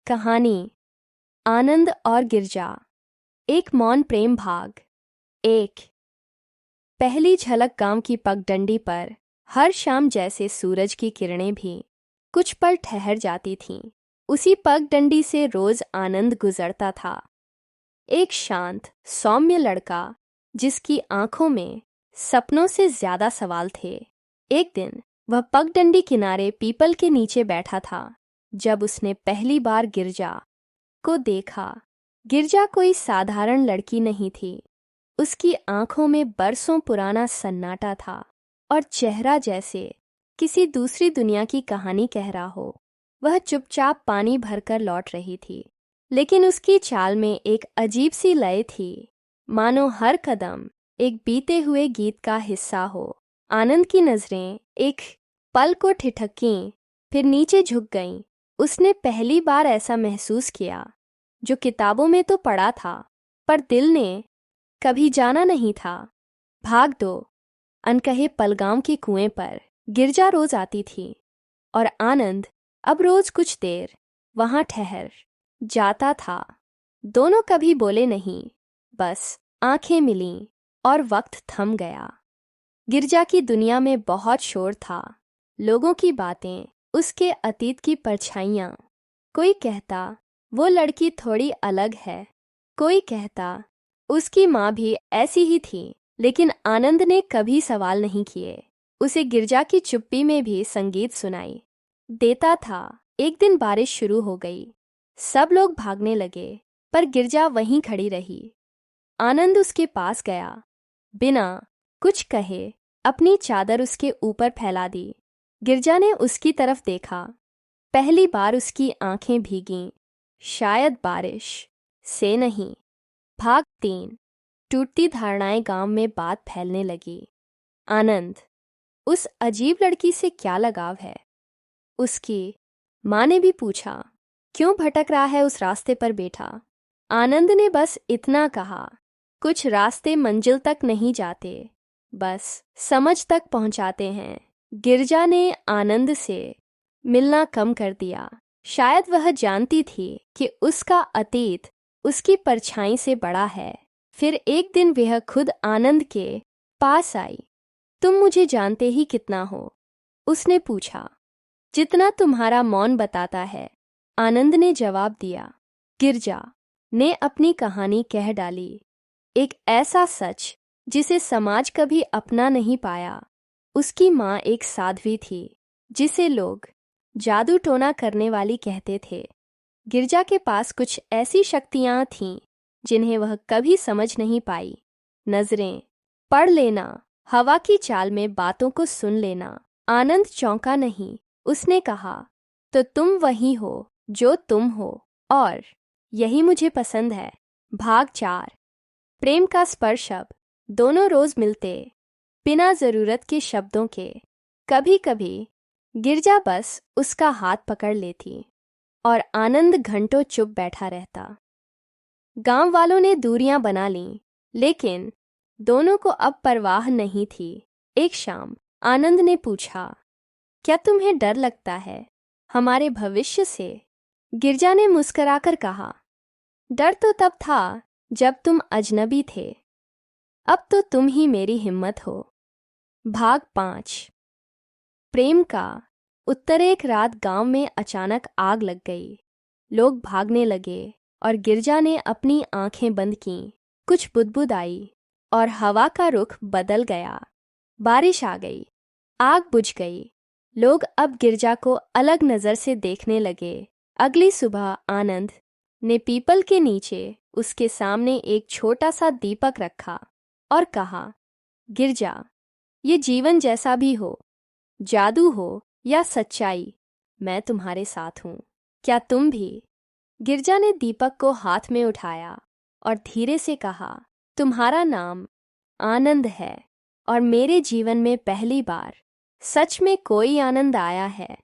कहानी आनंद और गिरजा। एक मौन प्रेम भाग। एक। पहली झलक गांव की पगडंडी पर हर शाम जैसे सूरज की किरणें भी कुछ पल ठहर जाती थीं। उसी पगडंडी से रोज आनंद गुजरता था। एक शांत सौम्य लड़का जिसकी आंखों में सपनों से ज्यादा सवाल थे। एक दिन वह पगडंडी किनारे पीपल के नीचे बैठा था जब उसने पहली बार गिरजा को देखा। गिरजा कोई साधारण लड़की नहीं थी। उसकी आंखों में बरसों पुराना सन्नाटा था और चेहरा जैसे किसी दूसरी दुनिया की कहानी कह रहा हो। वह चुपचाप पानी भरकर लौट रही थी, लेकिन उसकी चाल में एक अजीब सी लय थी, मानो हर कदम एक बीते हुए गीत का हिस्सा हो। आनंद की नजरें एक पल को ठिठकीं, फिर नीचे झुक गईं। उसने पहली बार ऐसा महसूस किया जो किताबों में तो पढ़ा था, पर दिल ने कभी जाना नहीं था। भाग 2। अनकहे पलगांव के कुएं पर गिरजा रोज आती थी और आनंद अब रोज कुछ देर वहां ठहर जाता था। दोनों कभी बोले नहीं, बस आंखें मिलीं और वक्त थम गया। गिरजा की दुनिया में बहुत शोर था, लोगों की बातें, उसके अतीत की परछाइयां। कोई कहता वो लड़की थोड़ी अलग है, कोई कहता उसकी माँ भी ऐसी ही थी, लेकिन आनंद ने कभी सवाल नहीं किए। उसे गिरजा की चुप्पी में भी संगीत सुनाई देता था। एक दिन बारिश शुरू हो गई, सब लोग भागने लगे, पर गिरजा वहीं खड़ी रही। आनंद उसके पास गया, बिना कुछ कहे अपनी चादर उसके ऊपर फैला दी। गिरजा ने उसकी तरफ देखा। पहली बार उसकी आंखें भीगीं, शायद बारिश से नहीं। भाग 3। टूटती धारणाएं गांव में बात फैलने लगी। आनंद, उस अजीब लड़की से क्या लगाव है? उसकी माँ ने भी पूछा। क्यों भटक रहा है उस रास्ते पर बैठा? आनंद ने बस इतना कहा, कुछ रास्ते मंजिल तक नहीं जाते, बस समझ तक पहुंचाते हैं। गिरजा ने आनंद से मिलना कम कर दिया। शायद वह जानती थी कि उसका अतीत उसकी परछाई से बड़ा है। फिर एक दिन वह खुद आनंद के पास आई। तुम मुझे जानते ही कितना हो? उसने पूछा। जितना तुम्हारा मौन बताता है, आनंद ने जवाब दिया। गिरजा ने अपनी कहानी कह डाली, एक ऐसा सच जिसे समाज कभी अपना नहीं पाया। उसकी माँ एक साध्वी थी जिसे लोग जादू टोना करने वाली कहते थे। गिरजा के पास कुछ ऐसी शक्तियां थीं जिन्हें वह कभी समझ नहीं पाई। नजरें पढ़ लेना, हवा की चाल में बातों को सुन लेना। आनंद चौंका नहीं। उसने कहा, तो तुम वही हो जो तुम हो, और यही मुझे पसंद है। भाग 4। प्रेम का स्पर्श। अब दोनों रोज मिलते, बिना जरूरत के शब्दों के। कभी कभी गिरजा बस उसका हाथ पकड़ लेती और आनंद घंटों चुप बैठा रहता। गांव वालों ने दूरियां बना लीं, लेकिन दोनों को अब परवाह नहीं थी। एक शाम आनंद ने पूछा, क्या तुम्हें डर लगता है हमारे भविष्य से? गिरजा ने मुस्कुराकर कहा, डर तो तब था जब तुम अजनबी थे, अब तो तुम ही मेरी हिम्मत हो। भाग 5। प्रेम का उत्तर। एक रात गांव में अचानक आग लग गई। लोग भागने लगे और गिरजा ने अपनी आंखें बंद कीं। कुछ बुदबुद आई और हवा का रुख बदल गया। बारिश आ गई, आग बुझ गई। लोग अब गिरजा को अलग नजर से देखने लगे। अगली सुबह आनंद ने पीपल के नीचे उसके सामने एक छोटा सा दीपक रखा और कहा, गिरजा, ये जीवन जैसा भी हो, जादू हो या सच्चाई, मैं तुम्हारे साथ हूं। क्या तुम भी? गिरजा ने दीपक को हाथ में उठाया और धीरे से कहा, तुम्हारा नाम आनंद है और मेरे जीवन में पहली बार सच में कोई आनंद आया है।